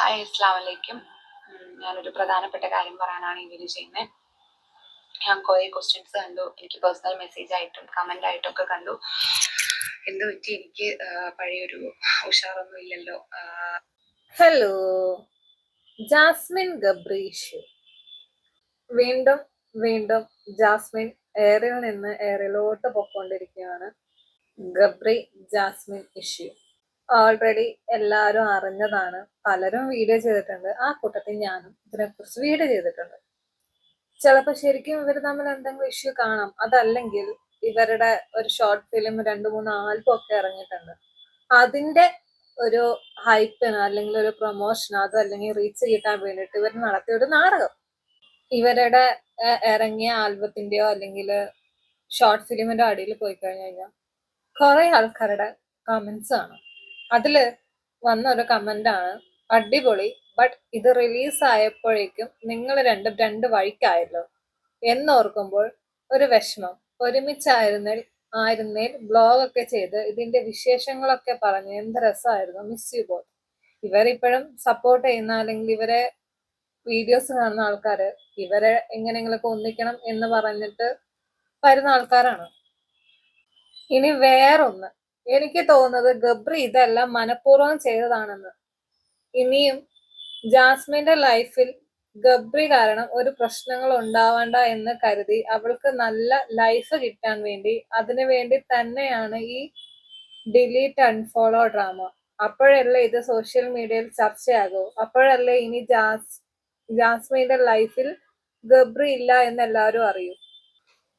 Hi, അസ്സലാമു അലൈക്കും. ഞാനൊരു പ്രധാനപ്പെട്ട കാര്യം പറയാനാണ് ഈ വീഡിയോ ചെയ്യുന്നത്. ഞാൻ കുറേ ക്വസ്റ്റ്യൻസ് കണ്ടു, എനിക്ക് പേഴ്സണൽ മെസ്സേജ് ആയിട്ടും കമൻ്റ് ആയിട്ടും ഒക്കെ കണ്ടു. എന്ത് പറ്റി, എനിക്ക് പഴയൊരു ഉഷാറൊന്നും ഇല്ലല്ലോ. Hello, Jasmin Gabri issue. വീണ്ടും വീണ്ടും ജാസ്മിൻ എയറിൽ നിന്ന് എയറിലോട്ട് പൊക്കോണ്ടിരിക്കുകയാണ്. ഗബ്രി ജാസ്മിൻ ഇഷ്യൂ ഓൾറെഡി എല്ലാവരും അറിഞ്ഞതാണ്. പലരും വീഡിയോ ചെയ്തിട്ടുണ്ട്, ആ കൂട്ടത്തിൽ ഞാനും ഇതിനെക്കുറിച്ച് വീഡിയോ ചെയ്തിട്ടുണ്ട്. ചിലപ്പോൾ ശരിക്കും ഇവർ തമ്മിൽ എന്തെങ്കിലും ഇഷ്യൂ കാണാം, അതല്ലെങ്കിൽ ഇവരുടെ ഒരു ഷോർട്ട് ഫിലിം 2-3 ആൽബം ഒക്കെ ഇറങ്ങിയിട്ടുണ്ട്. അതിന്റെ ഒരു ഹൈപ്പിന് അല്ലെങ്കിൽ ഒരു പ്രൊമോഷൻ, അതല്ലെങ്കിൽ റീച്ച് കിട്ടാൻ വേണ്ടിയിട്ട് ഇവർ നടത്തിയ ഒരു നാടകം. ഇവരുടെ ഇറങ്ങിയ ആൽബത്തിന്റെയോ അല്ലെങ്കിൽ ഷോർട്ട് ഫിലിമിന്റെ അടിയിൽ പോയി കഴിഞ്ഞു കഴിഞ്ഞാൽ കുറെ ആൾക്കാരുടെ കമന്റ്സ് ആണ്. അതില് വന്ന ഒരു കമന്റ് ആണ്, അടിപൊളി, ബട്ട് ഇത് റിലീസ് ആയപ്പോഴേക്കും നിങ്ങൾ രണ്ട് വഴിക്കായല്ലോ എന്നോർക്കുമ്പോൾ ഒരു വിഷമം. ഒരുമിച്ചായിരുന്നേൽ ബ്ലോഗ് ഒക്കെ ചെയ്ത് ഇതിന്റെ വിശേഷങ്ങളൊക്കെ പറഞ്ഞ് എന്ത് രസമായിരുന്നു. Miss you both. ഇവരിപ്പോഴും സപ്പോർട്ട് ചെയ്യുന്ന അല്ലെങ്കിൽ ഇവരെ വീഡിയോസ് കാണുന്ന ആൾക്കാര് ഇവരെ എങ്ങനെയെങ്കിലൊക്കെ ഒന്നിക്കണം എന്ന് പറഞ്ഞിട്ട് വരുന്ന ആൾക്കാരാണ്. ഇനി വേറൊന്ന്, എനിക്ക് തോന്നുന്നത് ഗബ്രി ഇതെല്ലാം മനഃപൂർവ്വം ചെയ്തതാണെന്ന്. ഇനിയും ജാസ്മിന്റെ ലൈഫിൽ ഗബ്രി കാരണം ഒരു പ്രശ്നങ്ങൾ ഉണ്ടാവണ്ട എന്ന് കരുതി അവൾക്ക് നല്ല ലൈഫ് കിട്ടാൻ വേണ്ടി അതിനു വേണ്ടി തന്നെയാണ് ഈ ഡിലീറ്റ് അൺഫോളോ ഡ്രാമ. അപ്പോഴല്ലേ ഇത് സോഷ്യൽ മീഡിയയിൽ ചർച്ചയാകൂ. അപ്പോഴല്ലേ ഇനി ജാസ്മിന്റെ ലൈഫിൽ ഗബ്രി ഇല്ല എന്ന് എല്ലാവരും അറിയൂ.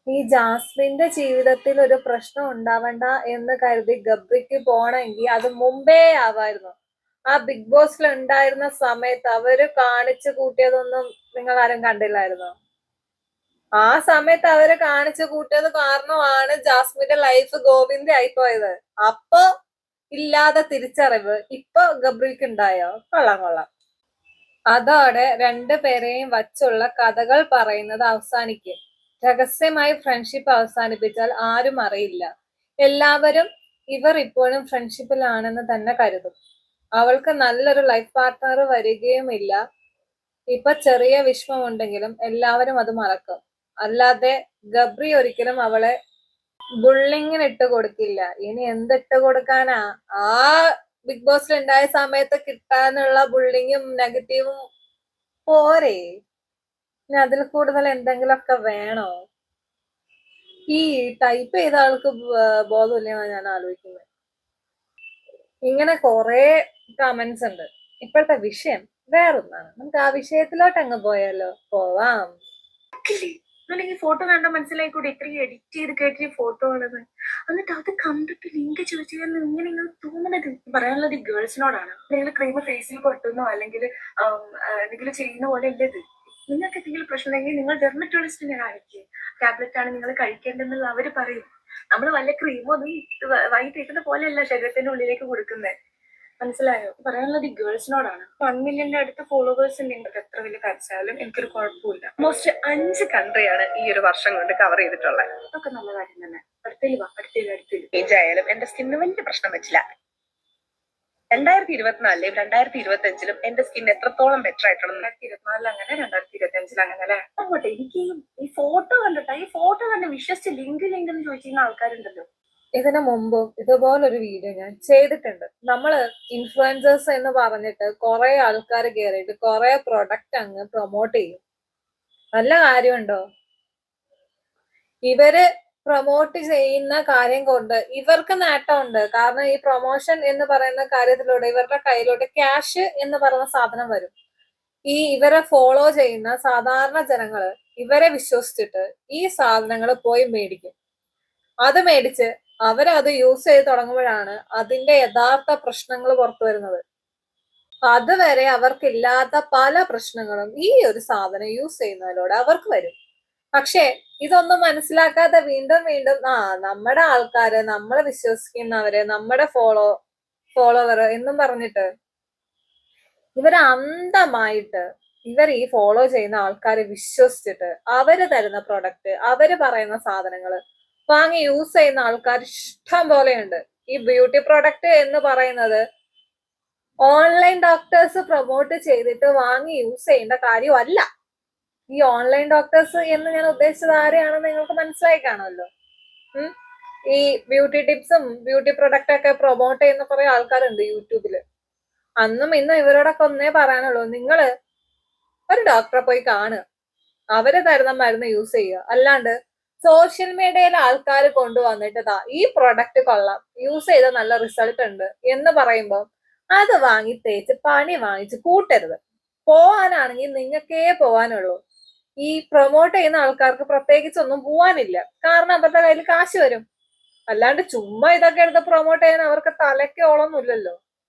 ഈ ജാസ്മിന്റെ ജീവിതത്തിൽ ഒരു പ്രശ്നം ഉണ്ടാവണ്ട എന്ന് കരുതി ഗബ്രിക്ക് പോണെങ്കിൽ അത് മുമ്പേ ആവായിരുന്നു. ആ ബിഗ് ബോസിൽ ഉണ്ടായിരുന്ന സമയത്ത് അവര് കാണിച്ചു കൂട്ടിയതൊന്നും നിങ്ങൾ ആരും കണ്ടില്ലായിരുന്നോ? ആ സമയത്ത് അവര് കാണിച്ചു കൂട്ടിയത് കാരണമാണ് ജാസ്മിന്റെ ലൈഫ് ഗോവിന്ദ ആയിപ്പോയത്. അപ്പൊ ഇല്ലാതെ തിരിച്ചറിവ് ഇപ്പൊ ഗബ്രിക്ക് ഉണ്ടായോ? കൊള്ളാം. അതോടെ രണ്ടുപേരെയും വച്ചുള്ള കഥകൾ പറയുന്നത് അവസാനിക്കും. രഹസ്യമായി ഫ്രണ്ട്ഷിപ്പ് അവസാനിപ്പിച്ചാൽ ആരും അറിയില്ല. എല്ലാവരും ഇവർ ഇപ്പോഴും ഫ്രണ്ട്ഷിപ്പിലാണെന്ന് തന്നെ കരുതും. അവൾക്ക് നല്ലൊരു ലൈഫ് പാർട്ട്ണർ വരികയുമില്ല. ഇപ്പൊ ചെറിയ വിഷമമുണ്ടെങ്കിലും എല്ലാവരും അത് മറക്കും. അല്ലാതെ ഗബ്രി ഒരിക്കലും അവളെ ബുള്ളിങ്ങിന് ഇട്ട് കൊടുക്കില്ല. ഇനി എന്തിട്ട് കൊടുക്കാനാ? ആ ബിഗ് ബോസിൽ ഉണ്ടായ സമയത്ത് കിട്ടാനുള്ള ബുള്ളിങ്ങും നെഗറ്റീവും പോരെ? ഇനി അതിൽ കൂടുതൽ എന്തെങ്കിലുമൊക്കെ വേണോ? ഈ ടൈപ്പ് ചെയ്ത ആൾക്ക് ബോധമില്ലെന്നാണ് ഞാൻ ആലോചിക്കുന്നത്. ഇങ്ങനെ കുറെ കമന്റ്സ് ഉണ്ട്. ഇപ്പോഴത്തെ വിഷയം വേറൊന്നാണ്. നമുക്ക് ആ വിഷയത്തിലോട്ട് അങ്ങ് പോയാലോ? പോവാം. അല്ലെങ്കിൽ ഫോട്ടോ കണ്ടാൽ മനസ്സിലായിക്കൂടെ ഇത്രയും എഡിറ്റ് ചെയ്ത് കേട്ടിയ ഫോട്ടോ ആണെന്ന്. എന്നിട്ട് അത് കണ്ടിട്ട് ലിങ്ക് ചോദിച്ചാൽ ഇങ്ങനെ തോന്നുന്നത് പറയാനുള്ളത് ഈ ഗേൾസിനോടാണ്. നിങ്ങൾ ക്രീം ഫേസിൽ പുറത്തുനിന്നോ അല്ലെങ്കിൽ എന്തെങ്കിലും ചെയ്യുന്ന പോലെ അല്ലത്. നിങ്ങൾക്ക് എന്തെങ്കിലും പ്രശ്നമുണ്ടെങ്കിൽ നിങ്ങൾ ഡെർമറ്റോളജിസ്റ്റിനെ കാണിക്കുക. ടാബ്ലറ്റ് ആണ് നിങ്ങൾ കഴിക്കേണ്ടതെന്നുള്ള അവർ പറയും. നമ്മൾ വല്ല ക്രീമൊന്നും വാങ്ങി തേക്കുന്ന പോലെയല്ല ശരീരത്തിന്റെ ഉള്ളിലേക്ക് കൊടുക്കുന്നത്. മനസ്സിലായോ? പറയാനുള്ളത് ഈ ഗേൾസിനോടാണ്. 1 മില്യന്റെ അടുത്ത് ഫോളോവേഴ്സ് ഉണ്ടെങ്കിൽ എത്ര വലിയ കരച്ചാലും എനിക്കൊരു കുഴപ്പമില്ല. ഓൾമോസ്റ്റ് 5 കൺട്രിയാണ് ഈ ഒരു വർഷം കൊണ്ട് കവർ ചെയ്തിട്ടുള്ളത്. അതൊക്കെ നല്ല കാര്യം തന്നെ. അടുത്തേല് ഏജ് ആയാലും എന്റെ സ്കിന്നിന് വലിയ പ്രശ്നം വെച്ചില്ല. 2024-ലും 2025-ലും എന്റെ സ്കിൻ എത്രത്തോളം ബെറ്റർ ആയിട്ടാണ് 2024 അങ്ങനെ 2025 അങ്ങനെ അല്ലെ. അങ്ങോട്ടെ എനിക്ക് ഈ ഫോട്ടോ കണ്ടിട്ടാ, ഈ ഫോട്ടോ കണ്ട് വിശ്വസിച്ച് ലിങ്ക് എന്ന് ചോദിച്ചിരുന്ന ആൾക്കാരുണ്ടല്ലോ. ഇതിനു മുമ്പും ഇതുപോലൊരു വീഡിയോ ഞാൻ ചെയ്തിട്ടുണ്ട്. നമ്മള് ഇൻഫ്ലുവൻസേഴ്സ് എന്ന് പറഞ്ഞിട്ട് കുറെ ആൾക്കാർ കയറിയിട്ട് കുറെ പ്രൊഡക്റ്റ് അങ്ങ് പ്രൊമോട്ട് ചെയ്യും. നല്ല കാര്യമുണ്ടോ? ഇവര് പ്രൊമോട്ട് ചെയ്യുന്ന കാര്യം കൊണ്ട് ഇവർക്ക് നേട്ടമുണ്ട്. കാരണം ഈ പ്രൊമോഷൻ എന്ന് പറയുന്ന കാര്യത്തിലൂടെ ഇവരുടെ കയ്യിലോട്ട് ക്യാഷ് എന്ന് പറയുന്ന സാധനം വരും. ഈ ഇവരെ ഫോളോ ചെയ്യുന്ന സാധാരണ ജനങ്ങള് ഇവരെ വിശ്വസിച്ചിട്ട് ഈ സാധനങ്ങൾ പോയി മേടിക്കും. അത് മേടിച്ച് അവരത് യൂസ് ചെയ്ത് തുടങ്ങുമ്പോഴാണ് അതിന്റെ യഥാർത്ഥ പ്രശ്നങ്ങൾ പുറത്തു വരുന്നത്. അതുവരെ അവർക്കില്ലാത്ത പല പ്രശ്നങ്ങളും ഈ ഒരു സാധനം യൂസ് ചെയ്യുന്നതിലൂടെ അവർക്ക് വരും. പക്ഷെ ഇതൊന്നും മനസ്സിലാക്കാതെ വീണ്ടും നമ്മുടെ ആൾക്കാര്, നമ്മളെ വിശ്വസിക്കുന്നവര്, നമ്മുടെ ഫോളോവർ എന്നും പറഞ്ഞിട്ട് ഇവര് അന്ധമായിട്ട് ഇവർ ഈ ഫോളോ ചെയ്യുന്ന ആൾക്കാരെ വിശ്വസിച്ചിട്ട് അവര് തരുന്ന പ്രൊഡക്റ്റ്, അവര് പറയുന്ന സാധനങ്ങൾ വാങ്ങി യൂസ് ചെയ്യുന്ന ആൾക്കാർ ഇഷ്ടം പോലെയുണ്ട്. ഈ ബ്യൂട്ടി പ്രൊഡക്റ്റ് എന്ന് പറയുന്നത് ഓൺലൈൻ ഡോക്ടേഴ്സ് പ്രൊമോട്ട് ചെയ്തിട്ട് വാങ്ങി യൂസ് ചെയ്യേണ്ട കാര്യമല്ല. ഈ ഓൺലൈൻ ഡോക്ടേഴ്സ് എന്ന് ഞാൻ ഉദ്ദേശിച്ചത് ആരെയാണെന്ന് നിങ്ങൾക്ക് മനസ്സിലായി കാണുമല്ലോ. ഈ ബ്യൂട്ടി ടിപ്സും ബ്യൂട്ടി പ്രൊഡക്റ്റ് ഒക്കെ പ്രൊമോട്ട് ചെയ്യുന്ന കുറെ ആൾക്കാരുണ്ട് യൂട്യൂബില്. അന്നും ഇന്നും ഇവരോടൊക്കെ ഒന്നേ പറയാനുള്ളൂ, നിങ്ങള് ഒരു ഡോക്ടറെ പോയി കാണുക, അവര് തരുന്ന മരുന്ന് യൂസ് ചെയ്യുക. അല്ലാണ്ട് സോഷ്യൽ മീഡിയയിൽ ആൾക്കാർ കൊണ്ടുവന്നിട്ട് ഈ പ്രൊഡക്റ്റ് കൊള്ളാം, യൂസ് ചെയ്ത നല്ല റിസൾട്ട് ഉണ്ട് എന്ന് പറയുമ്പോൾ അത് വാങ്ങി തേച്ച് പണി വാങ്ങിച്ച് കൂട്ടരുത്. പോവാനാണെങ്കിൽ നിങ്ങൾക്കേ പോവാനുള്ളൂ. ഈ പ്രൊമോട്ട് ചെയ്യുന്ന ആൾക്കാർക്ക് പ്രത്യേകിച്ചൊന്നും പോവാനില്ല, കാരണം അവരുടെ കയ്യിൽ കാശ് വരും. അല്ലാണ്ട് ചുമ്മാ ഇതൊക്കെ എടുത്ത് പ്രൊമോട്ട് ചെയ്യാൻ അവർക്ക് തലയ്ക്കോളൊന്നുമില്ലല്ലോ.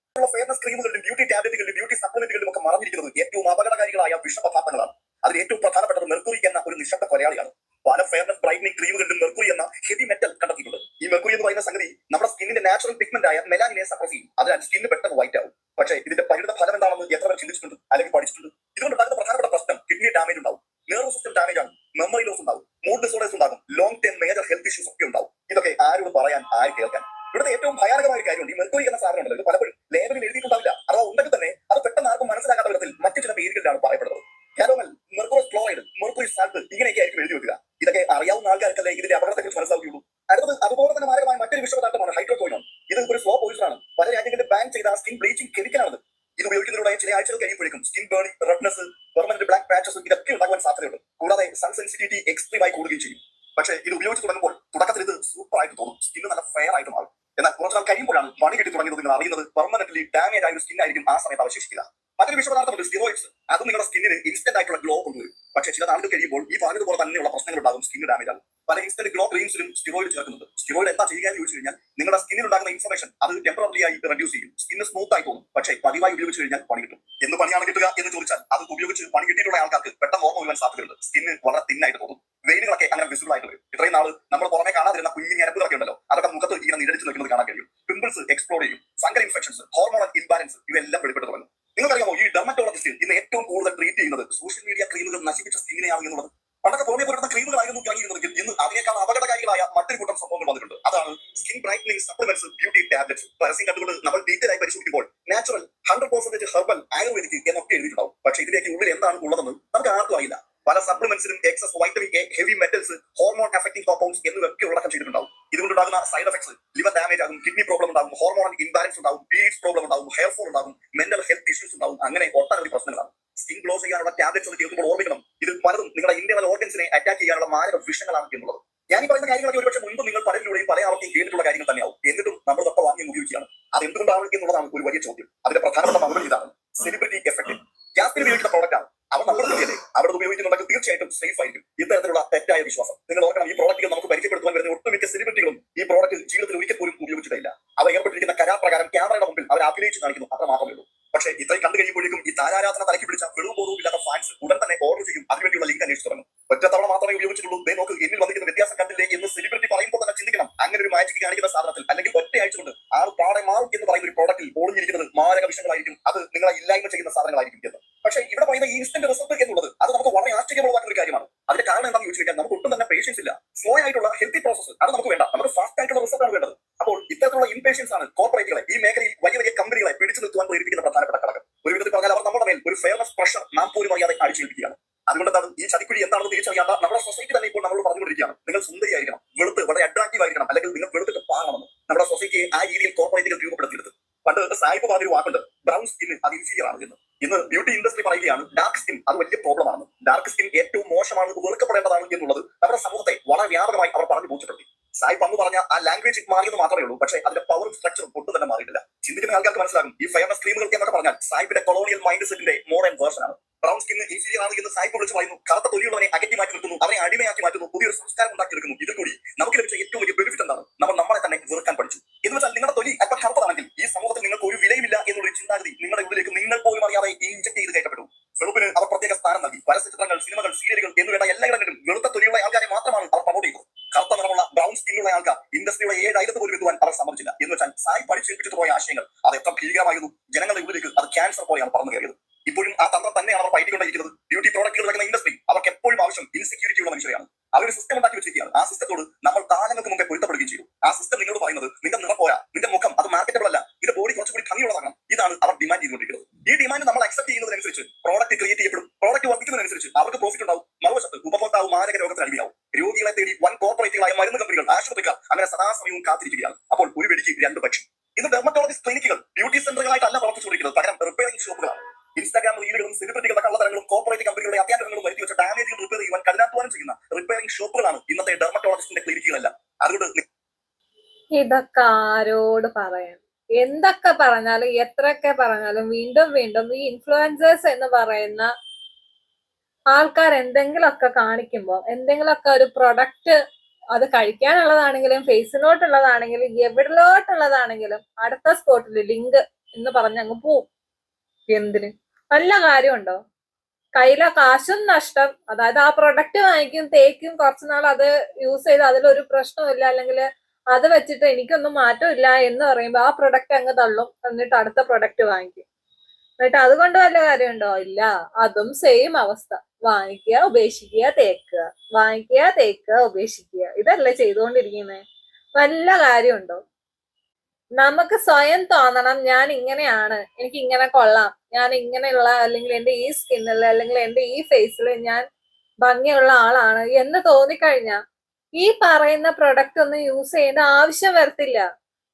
ഫേമസ് ക്രീമുകളിലും ബ്യൂട്ടി ടാബ്ലറ്റുകളിലും ബ്യൂട്ടി സപ്ലിമെന്റുകളിലും ഒക്കെ മറഞ്ഞിരിക്കുന്നത് ഏറ്റവും അപകടകാരികളായ വിഷപദാർത്ഥങ്ങളാണ്. അതിൽ ഏറ്റവും പ്രധാനപ്പെട്ടത് മെർക്കുറി എന്ന ഒരു നിശബ്ദ കൊലയാളിയാണ്. പല ഫെയർനെസ് ബ്രൈറ്റനിങ് ക്രീമുകളിലും മെർക്കുറി എന്ന ഹെവി മെറ്റൽ കണ്ടെത്തിയിട്ടുണ്ട്. ഈ മെർക്കുറി എന്ന് പറയുന്ന സംഗതി നമ്മുടെ സ്കിന്നിന്റെ നാച്ചുറൽ പിഗ്മെന്റ് ആയ മെലാനിനെ സപ്രസ് ചെയ്യും. അതിനാൽ സ്കിന്ന് പെട്ടെന്ന് വൈറ്റ് ആവും. പക്ഷേ ഇതിന്റെ പരിണിത ഫലം എന്താണെന്ന് എത്ര പേർ ചിന്തിച്ചിട്ടുണ്ട് അല്ലെങ്കിൽ പഠിച്ചിട്ടുണ്ട്? ഇതുകൊണ്ടുണ്ടാകുന്ന പ്രധാനപ്പെട്ട പ്രശ്നം കിഡ്നി ഡാമേജ് ഉണ്ടാവും, നെർവ് സിസ്റ്റം ഡാമേജ് ആണ്, മെമ്മറി ലോസ് ഉണ്ടാവും, മൂഡ് ഡിസോർഡേഴ്സ് ഉണ്ടാകും, long term major health issues ഒക്കെ ഉണ്ടാവും. ഇതൊക്കെ ആരോട് പറയാൻ, ആര് കേൾക്കാൻ? ഇവിടുത്തെ ഏറ്റവും ഭയാനകമായ ഒരു കാര്യമുണ്ട്. ഈ മെർക്കുറി എന്ന സാധനം ഉണ്ടല്ലോ, ഇത് പലപ്പോഴും ലേബലിൽ എഴുതിയിട്ടുണ്ടാവില്ല. അഥവാ ഉണ്ടെങ്കിൽ തന്നെ അത് പെട്ടെന്ന് ആർക്കും മനസ്സിലാക്കാത്ത വിധത്തിൽ മറ്റു ചില പേരുകളിലാണ് പറയപ്പെടുന്നത്. കാരോമൽ, മെർക്കുറസ് ക്ലോറൈഡ്, മെർക്കുറി സാൾട്ട് ഇങ്ങനെയൊക്കെ ആയിരിക്കും എഴുതി വെക്കുക. ഇതൊക്കെ അറിയാവുന്ന ആൾക്കാർക്കല്ലേ ഇതിന്റെ അപകടത്തെക്കുറിച്ച് മനസ്സിലാവുകയുള്ളൂ. അടുത്തത് അതുപോലെ തന്നെ മാരകമായ മറ്റൊരു വിഷപദാർത്ഥമാണ് ഹൈഡ്രോക്ലോയിനോൺ. ഇത് ഒരു സ്ലോ പോയിസൺ ആണ്. പല രാജ്യങ്ങളിൽ ബാൻ ചെയ്ത സ്കിൻ ബ്ലീച്ചിങ് കെമിക്കലാണ്. ഇത് ഉപയോഗിക്കുന്നതിലൂടെ ചില ആഴ്ചകൾ കഴിയുമ്പോഴേക്കും സ്കിൻ ബേണി, റെഡ്നെസ്, പെർമനന്റ് ബ്ലാക്ക് പാച്ചസ് ഇതൊക്കെ ഉണ്ടാകാൻ സാധ്യതയുണ്ട്. കൂടാതെ സൺ സെൻസിറ്റിവിറ്റി എക്സ്ട്രീമായി കൂടുകയും ചെയ്യും. പക്ഷേ ഇത് ഉപയോഗിച്ച് തുടങ്ങുമ്പോൾ തുടക്കത്തിൽ ഇത് സൂപ്പർ ആയിട്ട് തോന്നും, സ്കിന്ന് നല്ല ഫെയർ ആയിട്ട് മാറും. എന്നാൽ കുറച്ചു നാൾ കഴിയുമ്പോഴാണ് പണി കിട്ടി തുടങ്ങിയത് നിങ്ങൾ അറിയുന്നത് പെർമനന്റ്ലി ഡാമേജ് ആയ ഒരു സ്കിൻ ആയിരിക്കും ആ സമയത്ത് അവശേഷിക്കുക. മറ്റൊരു വിഷപദാർത്ഥമുണ്ട് സ്റ്റിറോയിഡ്സ്. അതും നിങ്ങളുടെ സ്കിന്നിന് ഇൻസ്റ്റന്റ് ആയിട്ടുള്ള ഗ്ലോ കൊണ്ടുവരും. പക്ഷേ ചില നാളുകൾ കഴിയുമ്പോൾ ഈ പറഞ്ഞതുപോലെ തന്നെയുള്ള പ്രശ്നങ്ങൾ ഉണ്ടാകും, സ്കിന്ന് ഡാമേജ് ആകും. പല ഇൻസ്റ്റന്റ് ഗ്ലോ ക്രീംസിലും സ്റ്റിറോയിഡ് ചേർക്കുന്നുണ്ട്. സ്റ്റിറോയിഡ് എന്താ ചെയ്യുക എന്ന് ചോദിച്ചു കഴിഞ്ഞാൽ നിങ്ങളുടെ സ്കിന്നിൽ ഉണ്ടാകുന്ന ഇൻഫ്ലമേഷൻ അത് ടെമ്പററി ആയി റെഡ്യൂസ് ചെയ്യും. സ്കിന്ന് സ്മൂത്ത് ആയി തോന്നും. പക്ഷേ പതിവായി ഉപയോഗിച്ച് കഴിഞ്ഞാൽ പണി കിട്ടും. എന്ത് പണിയാണ് കിട്ടുക എന്ന് ചോദിച്ചാൽ അത് ഉപയോഗിച്ച് പണി കിട്ടിയിട്ടുള്ള ആൾക്കാർക്ക് പെട്ടെന്ന് ഓർമ്മ വരുവാൻ സാധ്യതയുണ്ട്. സ്കിന്ന് വളരെ തിന്നായിട്ട് തോന്നും, വെയിനുകളൊക്കെ അങ്ങനെ വിസിബിൾ ആയിട്ട് വരും. ഇത്രയും നാള് നമ്മൾ പുറമെ കാണാതിരുന്ന കുഞ്ഞു ഞരമ്പുകളൊക്കെ ഉണ്ടല്ലോ, അതൊക്കെ മുഖത്ത് ഇങ്ങനെ നിഴലിച്ച് നിൽക്കുന്നത് കാണാൻ കഴിയും. പിമ്പിൾസ് എക്സ്പ്ലോർ ചെയ്യും, ഫംഗൽ ഇൻഫെക്ഷൻസ്, ഹോർമോണൽ ഇംബാലൻസ് ഇവയെല്ലാം വെളിപ്പെട്ട് തുടങ്ങും. നിങ്ങൾക്കറിയാമോ ഈ ഡെർമറ്റോളജിസ്റ്റ് ഇന്ന് ഏറ്റവും കൂടുതൽ ട്രീറ്റ് ചെയ്യുന്നത് സോഷ്യൽ മീഡിയ ക്രീമുകൾ നശിപ്പിച്ച സ്കിന്നിനെയാണ് എന്നുള്ളത്? പണ്ടൊക്കെ പുറമെ പുരട്ടുന്ന ക്രീമുകളായിരുന്നു ഇറങ്ങിയിരുന്നെങ്കിൽ ഇന്ന് അതിനേക്കാൾ അപകടകാരികളായ മറ്റൊരു കൂട്ടം സംഭവങ്ങൾ വന്നിട്ടുണ്ട്. അതാണ് skin brightening supplements, beauty tablets. പരസ്യം കണ്ടുകൊണ്ട് നമ്മൾ ഡീറ്റെയിൽ ആയി പരിശോധിക്കുമ്പോൾ നാച്ചുറൽ, 100% ഹെർബൽ, ആയുർവേദിക് എന്നൊക്കെ എഴുതിയിട്ടുണ്ടാവും. പക്ഷേ ഇതിലേക്ക് ഉള്ളിൽ എന്താണ് ഉള്ളതെന്ന് നമുക്ക് ആർക്കും അറിയില്ല. പല സപ്ലിമെന്റ്സിലും excess vitamin A, heavy metals, hormone affecting compounds എന്നിവയൊക്കെ ഉള്ളടക്കം ചെയ്തിട്ടുണ്ടാവും. ഇതുകൊണ്ടുണ്ടാകുന്ന സൈഡ് എഫക്ട്സ് ലിവർ ഡാമേജ് ആകും, കിഡ്നി പ്രോബ്ലം ഉണ്ടാകും, ഹോർമോണൽ ഇംബാലൻസ് ഉണ്ടാകും, പീരിയഡ്സ് പ്രോബ്ലം ഉണ്ടാകും, ഹെയർ ഫോൾ ഉണ്ടാകും, മെന്റൽ ഹെൽത്ത് ഇഷ്യൂസ് ഉണ്ടാകും. അങ്ങനെ ഒട്ടനവധി പ്രശ്നങ്ങളാണ്. സ്കിൻ ഗ്ലോ ചെയ്യാനുള്ള ടാബ്ലറ്റ്സ് എന്ന് കേൾക്കുമ്പോൾ ഓർമ്മിക്കണം, ഇത് പലതും നിങ്ങളുടെ ഇന്റേണൽ ഓർഗൻസിനെ അറ്റാക്ക് ചെയ്യാനുള്ള മാരക വിഷയങ്ങളാണ് എന്നുള്ളത്. ഞാൻ ഈ പറയുന്ന കാര്യങ്ങളൊക്കെ ഒരുപക്ഷെ മുൻപ് നിങ്ങൾ പലരിലൂടെയും പല ആവർത്തിയും കേട്ടിട്ടുള്ള കാര്യങ്ങൾ തന്നെയാവും. എന്നിട്ടും നമ്മൾ ഇതൊക്കെ വാങ്ങി ഉപയോഗിക്കുകയാണ്. അതെന്തുകൊണ്ടാണ് എന്നുള്ളതാണ് ഒരു വലിയ ചോദ്യം. അതിന്റെ പ്രധാനപ്പെട്ട മറുപടി ഇതാണ്: സെലിബ്രിറ്റി എഫക്ട്. ഗ്യാസിന് ഉപയോഗിക്കുന്ന പ്രോഡക്റ്റ് ആണ്, അവ നമ്മുടെ സ്ഥിതിയല്ലേ, അവിടെ ഉപയോഗിക്കുന്നുണ്ടെങ്കിൽ തീർച്ചയായിട്ടും സേഫ് ആയിരിക്കും. ഇത്തരത്തിലുള്ള തെറ്റായ വിശ്വാസം നിങ്ങൾ ഓർക്കണം. ഈ പ്രോഡക്റ്റുകൾ നമുക്ക് പരിചയപ്പെടുത്തുവാൻ വരുന്ന ഒട്ടുമിക്ക സെലിബ്രിറ്റികളും ഈ പ്രോഡക്റ്റ് ജീവിതത്തിൽ ഒരിക്കൽ പോലും ഉപയോഗിച്ചിട്ടില്ല. അവർ ഏർപ്പെട്ടിരിക്കുന്ന കരാർ പ്രകാരം ക്യാമറയുടെ മുമ്പിൽ അവർ അഭിനയിച്ച് കാണിക്കുന്നു, അത്ര മാത്രമേ ഉള്ളൂ. പക്ഷേ ഇത്രയും കണ്ടു കഴിയുമ്പോഴേക്കും ഈ താരാരാധന തലക്കി പിടിച്ച വെളുബോധവും ഇല്ലാത്ത ഫാൻസ് ഉടൻ തന്നെ ഓർഡർ ചെയ്യും, അതിനുവേണ്ടിയുള്ള ലിങ്ക് അന്വേഷിച്ചു തുടങ്ങും. ഒറ്റത്തവണ മാത്രമേ ഉപയോഗിച്ചിട്ടുള്ളൂ, ദേ നോക്ക് എന്നിൽ വന്നിരിക്കുന്ന വ്യത്യാസം കണ്ടില്ലേ എന്ന് സെലിബ്രിറ്റി പറയുമ്പോൾ തന്നെ ചിന്തിക്കണം. അങ്ങനെ ഒരു മാജിക് കാണിക്കുന്ന സാധനത്തിൽ അല്ലെങ്കിൽ ഒറ്റയാഴ്ച കൊണ്ട് ആൾ പാടെ മാറും എന്ന് പറയുന്ന ഒരു പ്രോഡക്റ്റിൽ ഒളിഞ്ഞിരിക്കുന്നത് മാരക വിഷയങ്ങളായിരിക്കും, അത് നിങ്ങളെ ഇല്ലായ്മ ചെയ്യുന്ന സാധനങ്ങളായിരിക്കും എന്ന്. പക്ഷേ ഇവിടെ പറയുന്ന ഈ ഇൻസ്റ്റന്റ് റിസൾട്ട് എന്നുള്ളത് അത് നമുക്ക് വളരെ ആശ്ചര്യമുള്ളതാക്കുന്ന ഒരു കാര്യമാണ്. അതിന്റെ കാരണം എന്താണെന്ന് ചോദിച്ചു കഴിഞ്ഞാൽ നമുക്ക് ഒട്ടും തന്നെ പേഷ്യൻസ് ഇല്ല. സ്ലോ ആയിട്ടുള്ള ഹെൽത്തി പ്രോസസ് അത് നമുക്ക് വേണ്ട, നമുക്ക് ഫാസ്റ്റ് ആയിട്ടുള്ള റിസൾട്ട് ആണ് വേണ്ടത്. അപ്പോൾ ഇത്തരത്തിലുള്ള ഇംപേഷ്യൻസ് ആണ് കോർപ്പറേറ്റുകളെ, ഈ മേഖലയിൽ വലിയ വലിയ കമ്പനികളെ പിടിച്ചു നിർത്തുവാൻ പ്രേരിപ്പിക്കുന്ന പ്രധാനപ്പെട്ട ഘടകം. ഒരു വിധത്തിൽ പറഞ്ഞാൽ അവർ നമ്മുടെ മേൽ ഒരു ഫെയർനെസ് പ്രഷർ നാം പോലും അറിയാതെ അടിച്ചേൽപ്പിക്കുകയാണ്. അതുകൊണ്ടാണ് ഈ ചതിക്കുഴി എന്താണെന്ന് തിരിച്ചറിയാത്ത നമ്മുടെ സൊസൈറ്റി തന്നെ ഇപ്പോൾ നമ്മൾ പറഞ്ഞുകൊണ്ടിരിക്കുകയാണ്, നിങ്ങൾ സുന്ദരിയായിരിക്കണം, വെളുത്ത് വളരെ അട്രാക്റ്റീവ് ആയിരിക്കണം, അല്ലെങ്കിൽ നിങ്ങൾ വെളുത്തിട്ട് പാകണമെന്ന്. നമ്മുടെ സൊസൈറ്റിയെ ആ രീതിയിൽ കോർപ്പറേറ്റുകൾ രൂപപ്പെടുത്തിയെടുത്ത്. പണ്ട് സായിപ്പ് പറഞ്ഞൊരു വാക്കുണ്ട്, ബ്രൗൺ സ്കിൻ അത് ഇൻഫീരിയർ ആണ് എന്ന്. ഇന്ന് ബ്യൂട്ടി ഇൻഡസ്ട്രി പറയുകയാണ് ഡാർക്ക് സ്കിൻ അത് വലിയ പ്രോബ്ലം ആണ്, ഡാർക്ക് സ്കിൻ ഏറ്റവും മോശമാണ്, വെറുക്കപ്പെടേണ്ടതാണ് എന്നുള്ളത് നമ്മുടെ സമൂഹത്തെ വളരെ വ്യാപകമായി അവർ പറഞ്ഞു ബോധ്യപ്പെടുത്തി. സായിപ്പ് അന്ന് പറഞ്ഞ ആ ലാംഗ്വേജ് മാറിയെന്ന് മാത്രമേ ഉള്ളൂ, പക്ഷേ അതിന്റെ പവറും സ്ട്രക്ചറും ഒട്ടും തന്നെ മാറിയിട്ടില്ല. ചിന്തിക്കുന്ന ആൾക്കാർക്ക് മനസ്സിലാകും ഈ ഫെയർനെസ് ക്രീമുകൾ എന്നൊക്കെ പറഞ്ഞാൽ സായിപ്പിന്റെ കൊളോണിയൽ മൈൻഡ് സെറ്റിന്റെ മോഡേൺ വേർഷൻ ആണ്. ബ്രൗൺ സ്കിൻ ഇൻഫീരിയർ ആണ് എന്ന് സായിപ്പ് വിളിച്ച് പറയുന്നു, കറുത്ത തൊലിയുള്ളവരെ അകറ്റി മാറ്റി നിർത്തുന്നു, അവരെ അടിമയാക്കി മാറ്റുന്നു, പുതിയൊരു സംസ്കാരം ഉണ്ടാക്കിയെടുക്കുന്നു. ഇതിൽ കൂടി നമുക്ക് ലഭിച്ച ഏറ്റവും വലിയ ബെനിഫിറ്റ് എന്താണ്? നമ്മൾ നമ്മളെ തന്നെ വെറുക്കാൻ പഠിച്ചു. എന്ന് വെച്ചാൽ നിങ്ങളുടെ തൊലി അല്പം കറുത്തതാണെങ്കിൽ ഈ സമൂഹത്തിൽ നിങ്ങൾക്ക് ഒരു വിലയുമില്ല എന്നുള്ള ചിന്താഗതി നിങ്ങളുടെ ഉള്ളിലേക്ക് നിങ്ങൾ പോലും അറിയാതെ ഇൻജക്ട് ചെയ്ത് കയറ്റപ്പെട്ടു. വെളുപ്പിന് അവർ പ്രത്യേക സ്ഥാനം നൽകി. പരസ്യചിത്രങ്ങൾ, സിനിമകൾ, സീരിയലുകൾ എന്നുവേണ്ട എല്ലായിടങ്ങളിലും വെളുത്ത തൊലിയുള്ള ആൾക്കാരെ മാത്രമാണ് അവർ പ്രൊമോട്ട് ചെയ്തത്. കറുത്ത നിറമുള്ള ബ്രൗൺ സ്കിന്നുള്ള ആൾക്കാർ ഇൻഡസ്ട്രിയുടെ 7 അയലത്ത് പോലും എത്തുവാൻ അവർ സമ്മതിച്ചില്ല. എന്ന് വെച്ചാൽ സായി പഠിച്ചേൽപ്പിച്ചിട്ട് പോയ ആശയങ്ങൾ അത് എത്ര ഭീകരമായിരുന്നു. ജനങ്ങളുടെ ഉള്ളിലേക്ക് അത് ക്യാൻസർ പോലെയാണ് പറന്നു കയറിയത്. ഇപ്പോഴും ആ തന്ത്രം തന്നെയാണ് അവർ പയറ്റിക്കൊണ്ടിരിക്കുന്നത്. ബ്യൂട്ടി പ്രോഡക്റ്റുകൾ വെക്കുന്ന ഇൻഡസ്ട്രി അവർക്ക് എപ്പോഴും ആവശ്യം ഇൻസെക്യൂരിറ്റി ഉള്ള മനുഷ്യരെയാണ്. അവരൊരു സിസ്റ്റം ഉണ്ടാക്കി വെച്ചിരിക്കുകയാണ്. ആ സിസ്റ്റത്തോട് നമ്മൾ കാലങ്ങൾക്ക് മുമ്പേ പൊരുത്തപ്പെടുകയും ചെയ്തു. ആ സിസ്റ്റം നിങ്ങളോട് പറയുന്നത് നിന്റെ നിറം പോരാ, നിന്റെ മുഖം അത് മാർക്കറ്റബിൾ അല്ല, നിന്റെ ബോഡി കുറച്ചുകൂടി ഭംഗിയുള്ളതാകണം. ഇതാണ് അവർ ഡിമാൻഡ് അവർക്ക് പ്രോഫിറ്റ് ഉണ്ടാവും, മറുവശത്ത് ഉപഭോക്താവ് മാരക രോഗത്തിന് അടിമയാവും. രോഗികളെ തേടി വൻ കോർപ്പറേറ്റുകളായ മരുന്ന് കമ്പനികൾ, ആശുപത്രികൾ അങ്ങനെ സദാസമയവും കാത്തിരിക്കുകയാണ്. അപ്പോൾ ഒരു വെടിക്ക് രണ്ട് പക്ഷി. ഇന്ന് ഡെർമറ്റോളജിസ്റ്റ് ക്ലിനിക്കുകൾ ബ്യൂട്ടി സെന്ററുകളായിട്ടല്ല പ്രവർത്തിച്ചുകൊണ്ടിരിക്കുന്നത്, പകരം റിപ്പയറിംഗ് ഷോപ്പുകളാണ്. ഇൻസ്റ്റാഗ്രാം റീലുകളും സെലിബ്രിറ്റികളുടെ കള്ളത്തരങ്ങളും കോർപ്പറേറ്റ് കമ്പനികളുടെ അത്യാഗ്രഹങ്ങളും വരുത്തി വെച്ച ഡാമേജുകൾ റിപ്പയർ ചെയ്യുവാൻ കഠിനാധ്വാനം ചെയ്യുന്ന റിപ്പയറിംഗ് ഷോപ്പുകളാണ് ഇന്നത്തെ ഡെർമറ്റോളജിസ്റ്റിന്റെ ക്ലിനിക്കുകളല്ല. അതുകൊണ്ട് ഇതൊക്കെ ആരോട് പറയാൻ? എന്തൊക്കെ പറഞ്ഞാലും എത്രയൊക്കെ പറഞ്ഞാലും വീണ്ടും വീണ്ടും ഈ ഇൻഫ്ലുവൻസേഴ്സ് എന്ന് പറയുന്ന ആൾക്കാർ എന്തെങ്കിലുമൊക്കെ കാണിക്കുമ്പോൾ, എന്തെങ്കിലുമൊക്കെ ഒരു പ്രൊഡക്റ്റ്, അത് കഴിക്കാനുള്ളതാണെങ്കിലും ഫേസിലോട്ടുള്ളതാണെങ്കിലും എവിടെലോട്ടുള്ളതാണെങ്കിലും അടുത്ത സ്പോട്ടിൽ ലിങ്ക് എന്ന് പറഞ്ഞ് അങ്ങ് പോവും. എന്തിന്? വല്ല കാര്യമുണ്ടോ? കയ്യിലെ കാശും നഷ്ടം. അതായത് ആ പ്രൊഡക്റ്റ് വാങ്ങിക്കും, തേക്കും, കുറച്ചുനാൾ അത് യൂസ് ചെയ്ത് അതിലൊരു പ്രശ്നമില്ല, അല്ലെങ്കിൽ അത് വെച്ചിട്ട് എനിക്കൊന്നും മാറ്റമില്ല എന്ന് പറയുമ്പോൾ ആ പ്രൊഡക്റ്റ് അങ്ങ് തള്ളും, എന്നിട്ട് അടുത്ത പ്രൊഡക്റ്റ് വാങ്ങിക്കും. എന്നിട്ട് അതുകൊണ്ട് വല്ല കാര്യമുണ്ടോ? ഇല്ല. അതും സെയിം അവസ്ഥ. വാങ്ങിക്കുക, ഉപേക്ഷിക്കുക, തേക്കുക, വാങ്ങിക്കുക, തേക്കുക, ഉപേക്ഷിക്കുക. ഇതല്ലേ ചെയ്തുകൊണ്ടിരിക്കുന്നത്? വല്ല കാര്യമുണ്ടോ? നമുക്ക് സ്വയം തോന്നണം, ഞാൻ ഇങ്ങനെയാണ്, എനിക്ക് ഇങ്ങനെ കൊള്ളാം, ഞാൻ ഇങ്ങനെയുള്ള, അല്ലെങ്കിൽ എന്റെ ഈ സ്കിന്നിൽ, അല്ലെങ്കിൽ എന്റെ ഈ ഫേസിൽ ഞാൻ ഭംഗിയുള്ള ആളാണ് എന്ന് തോന്നിക്കഴിഞ്ഞാൽ ഈ പറയുന്ന പ്രൊഡക്റ്റ് ഒന്നും യൂസ് ചെയ്യേണ്ട ആവശ്യം വരത്തില്ല.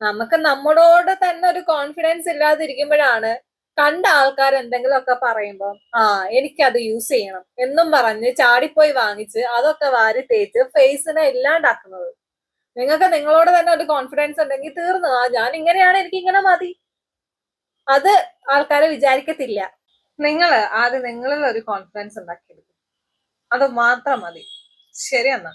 നമുക്ക് നമ്മളോട് തന്നെ ഒരു കോൺഫിഡൻസ് ഇല്ലാതിരിക്കുമ്പോഴാണ് കണ്ട ആൾക്കാർ എന്തെങ്കിലുമൊക്കെ പറയുമ്പോൾ എനിക്കത് യൂസ് ചെയ്യണം എന്നും പറഞ്ഞ് ചാടിപ്പോയി വാങ്ങിച്ച് അതൊക്കെ വാരി തേച്ച് ഫേസിനെ ഇല്ലാണ്ടാക്കുന്നത്. നിങ്ങൾക്ക് നിങ്ങളോട് തന്നെ ഒരു കോൺഫിഡൻസ് ഉണ്ടെങ്കിൽ തീർന്നു. ഞാൻ ഇങ്ങനെയാണ്, എനിക്ക് ഇങ്ങനെ മതി. അത് ആൾക്കാരെ വിചാരിക്കത്തില്ല. നിങ്ങൾ ആദ്യം നിങ്ങളിൽ ഒരു കോൺഫിഡൻസ് ഉണ്ടാക്കിയെടുക്കും, അത് മാത്രം മതി. ശരി എന്നാ.